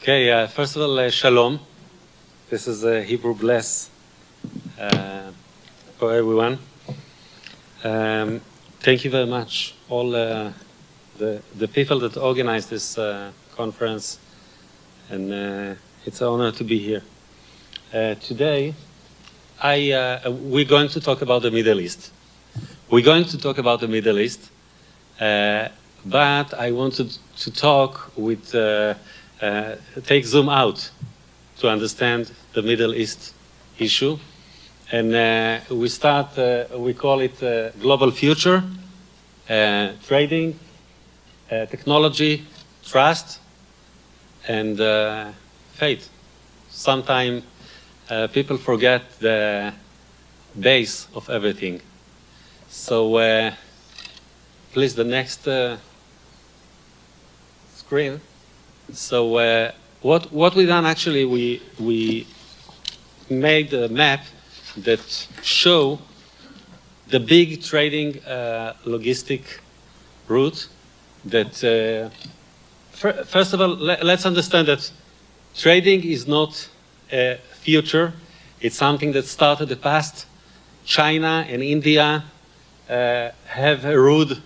Okay, first of all, shalom. This is a Hebrew bless for everyone. Thank you very much, all the people that organized this conference, and it's an honor to be here. Today, we're going to talk about the Middle East. We're going to talk about the Middle East, but I wanted to talk with take zoom out to understand the Middle East issue. And we call it global future, trading, technology, trust, and faith. Sometimes people forget the base of everything. So please, the next screen. So what we done actually, we made a map that show the big trading logistic route that first of all, let's understand that trading is not a future. It's something that started the past. China and India have a route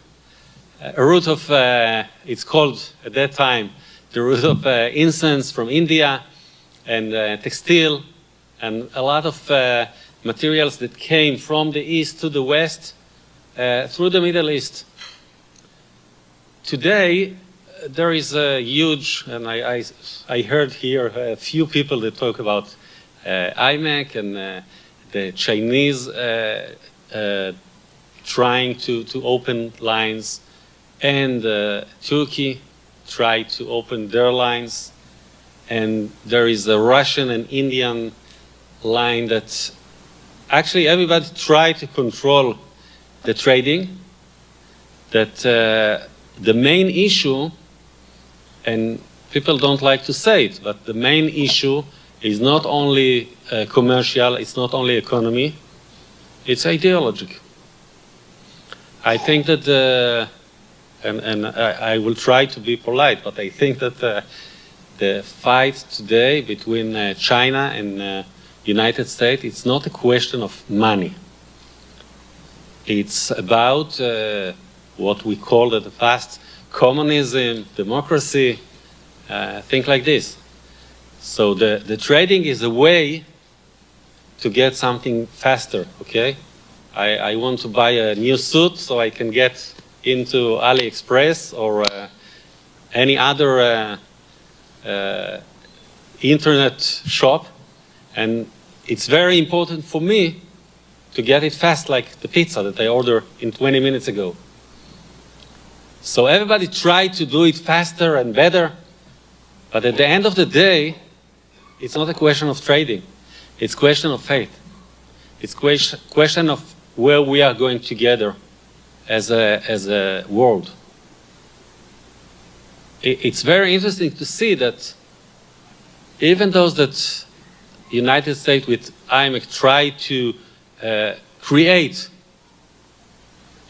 of, it's called at that time, the route of incense from India, and textile, and a lot of materials that came from the east to the west through the Middle East. Today, there is a huge, and I heard here a few people that talk about IMEC and the Chinese trying to open lines, and Turkey tried to open their lines, and there is a Russian and Indian line that actually everybody tried to control the trading. That the main issue, and people don't like to say it, but the main issue is not only commercial, it's not only economy, it's ideological. I think that and I will try to be polite, but I think that the fight today between China and United States, it's not a question of money. It's about what we called in the past communism, democracy, things like this. So the trading is a way to get something faster, okay? I want to buy a new suit so I can get into AliExpress or any other internet shop, and it's very important for me to get it fast, like the pizza that I ordered in 20 minutes ago. So everybody tried to do it faster and better, but at the end of the day, it's not a question of trading. It's a question of faith. It's a question of where we are going together as a world. It's very interesting to see that even those that United States with IMEC try to create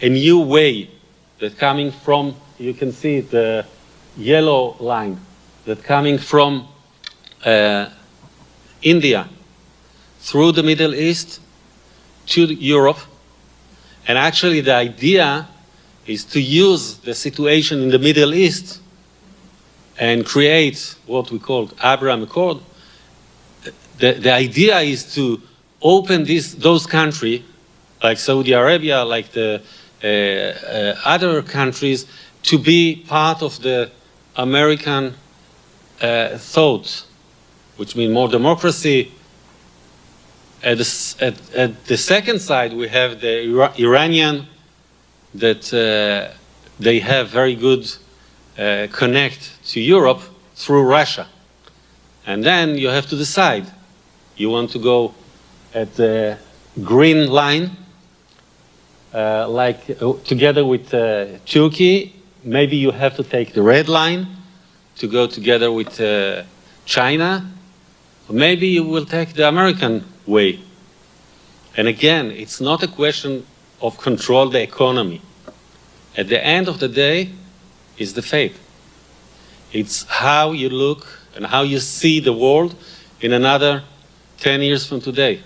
a new way that coming from, you can see the yellow line, that coming from India through the Middle East to Europe. And actually the idea is to use the situation in the Middle East and create what we call Abraham Accord. The idea is to open those countries, like Saudi Arabia, like the other countries, to be part of the American thought, which means more democracy. At the second side, we have the Iranian, that they have very good connect to Europe through Russia. And then you have to decide. You want to go at the green line, like together with Turkey. Maybe you have to take the red line to go together with China. Or maybe you will take the American way. And again, it's not a question of control the economy. At the end of the day, it's the faith. It's how you look and how you see the world in another 10 years from today.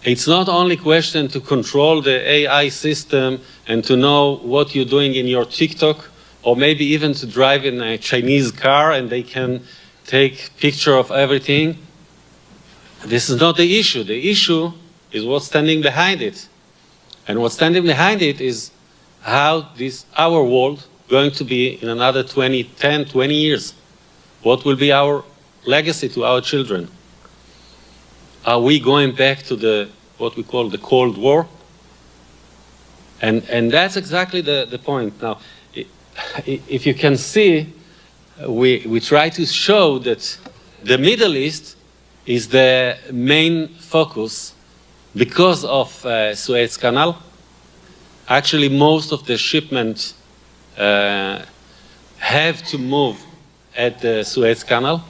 It's not only a question to control the AI system and to know what you're doing in your TikTok, or maybe even to drive in a Chinese car and they can take picture of everything. This is not the issue. The issue is what's standing behind it. And what's standing behind it is how our world going to be in another 10, 20 years. What will be our legacy to our children? Are we going back to what we call the Cold War? And that's exactly the point. Now, if you can see, we try to show that the Middle East is the main focus because of Suez Canal. Actually, most of the shipments have to move at the Suez Canal,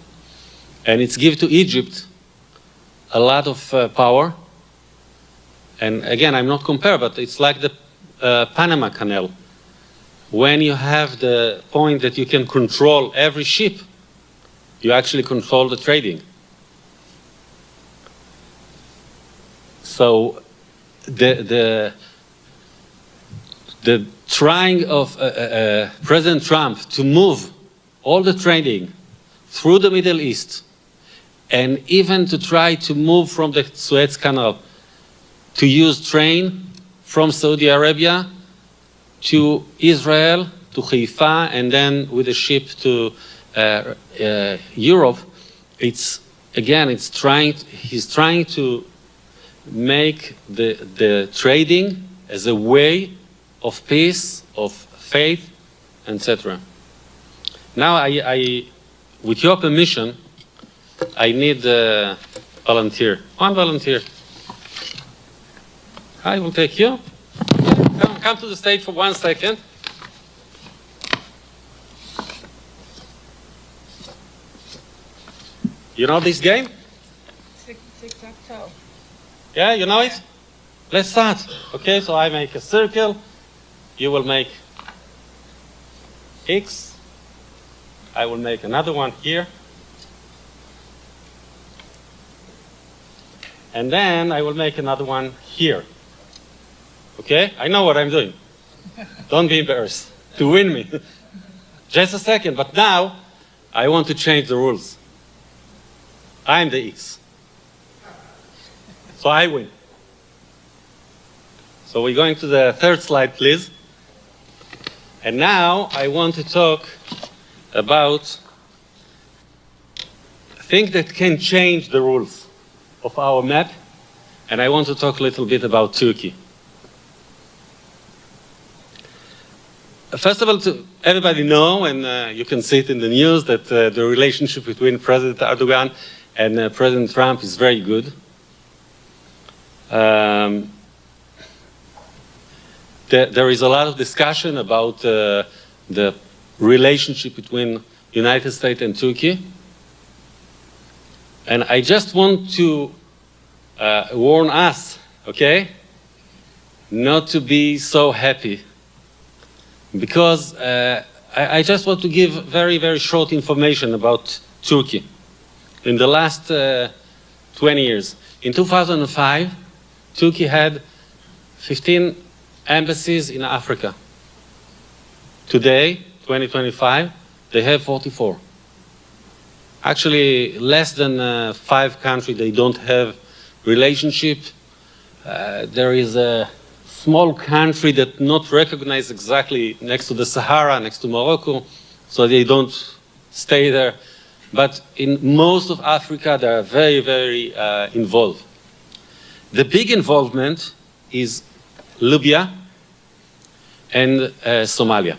and it's given to Egypt a lot of power. And again, I'm not comparing, but it's like the Panama Canal. When you have the point that you can control every ship, you actually control the trading. So the trying of President Trump to move all the trading through the Middle East, and even to try to move from the Suez Canal to use train from Saudi Arabia to Israel, to Haifa, and then with a ship to Europe, he's trying to make the trading as a way of peace, of faith, etc. Now, with your permission, I need a volunteer. One volunteer. I will take you. Come to the stage for 1 second. You know this game? Tic-tac-toe. Yeah, you know it? Let's start. Okay, so I make a circle. You will make X. I will make another one here. And then I will make another one here. Okay? I know what I'm doing. Don't be embarrassed to win me. Just a second, but now I want to change the rules. I'm the X. So I win. So we're going to the third slide, please. And now I want to talk about things that can change the rules of our map. And I want to talk a little bit about Turkey. First of all, everybody know, and you can see it in the news, that the relationship between President Erdogan and President Trump is very good. There is a lot of discussion about the relationship between United States and Turkey. And I just want to warn us, okay, not to be so happy. Because I just want to give very, very short information about Turkey. In the last 20 years, in 2005, Turkey had 15 embassies in Africa. Today, 2025, they have 44. Actually, less than 5 countries they don't have relationship. There is a small country that not recognized exactly next to the Sahara, next to Morocco, so they don't stay there. But in most of Africa, they are very, very involved. The big involvement is Libya and Somalia.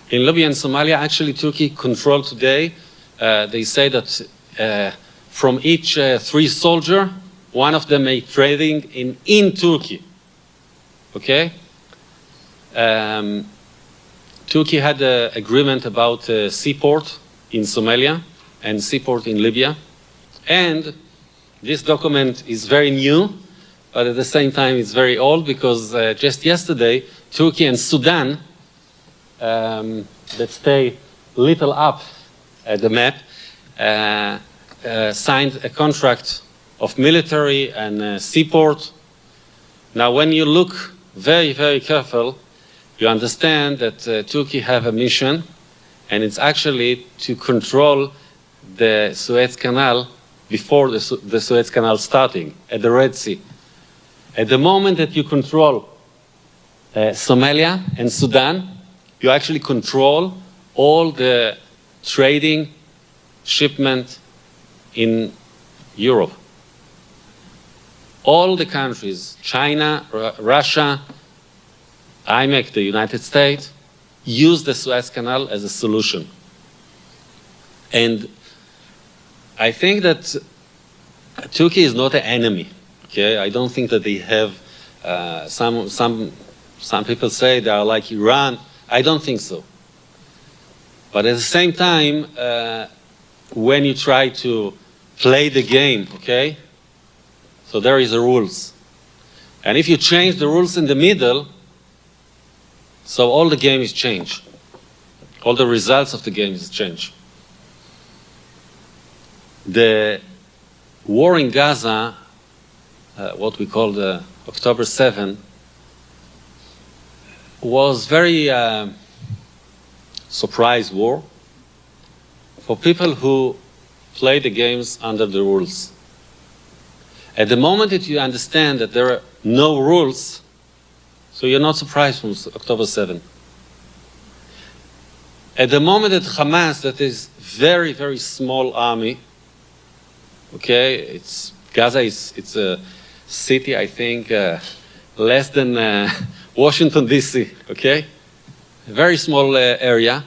In Libya and Somalia, actually, Turkey controls today, they say that from each 3 soldiers, 1 of them make trading in Turkey. Okay? Turkey had an agreement about seaport in Somalia and seaport in Libya. And this document is very new, but at the same time it's very old, because just yesterday, Turkey and Sudan, that stay little up at the map, signed a contract of military and seaport. Now, when you look very, very careful, you understand that Turkey have a mission, and it's actually to control the Suez Canal before the Suez Canal starting at the Red Sea. At the moment that you control Somalia and Sudan, you actually control all the trading, shipment in Europe. All the countries, China, Russia, IMEC, the United States, use the Suez Canal as a solution. And I think that Turkey is not an enemy. Okay, I don't think that they have some people say they are like Iran. I don't think so. But at the same time, when you try to play the game, okay, so there is the rules. And if you change the rules in the middle, so all the game is changed. All the results of the game is changed. The war in Gaza, what we call the October 7, was very surprise war for people who play the games under the rules. At the moment that you understand that there are no rules, so you're not surprised from October 7. At the moment that Hamas, that is very, very small army, okay, Gaza it's a city, I think, less than Washington, D.C., okay? A very small area.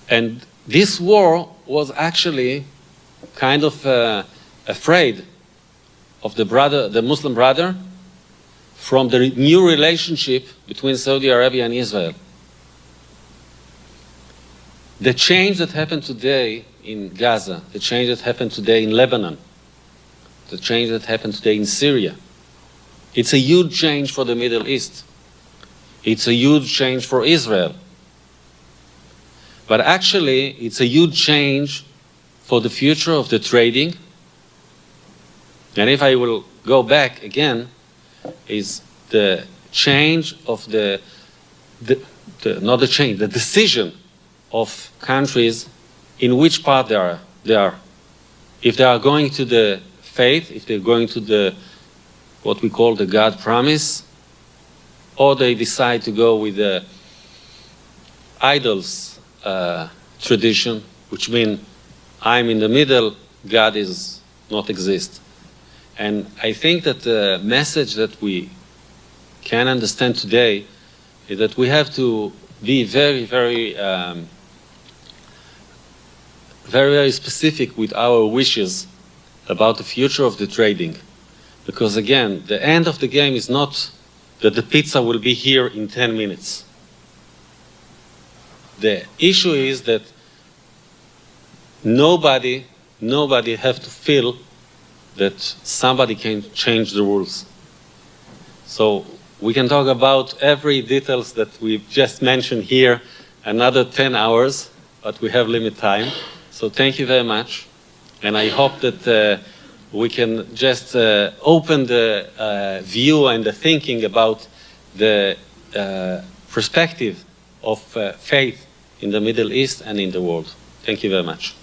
And this war was actually kind of afraid of the Muslim brother from the new relationship between Saudi Arabia and Israel. The change that happened today in Gaza, the change that happened today in Lebanon, the change that happened today in Syria, it's a huge change for the Middle East. It's a huge change for Israel. But actually, it's a huge change for the future of the trading. And if I will go back again, is the change of the decision of countries in which part they are. If they are going to the faith, if they're going to what we call the God promise, or they decide to go with the idols tradition, which means I'm in the middle, God is not exist. And I think that the message that we can understand today is that we have to be very, very, very specific with our wishes about the future of the trading. Because again, the end of the game is not that the pizza will be here in 10 minutes. The issue is that nobody have to feel that somebody can change the rules. So we can talk about every details that we've just mentioned here another 10 hours, but we have limited time. So thank you very much. And I hope that we can just open the view and the thinking about the perspective of faith in the Middle East and in the world. Thank you very much.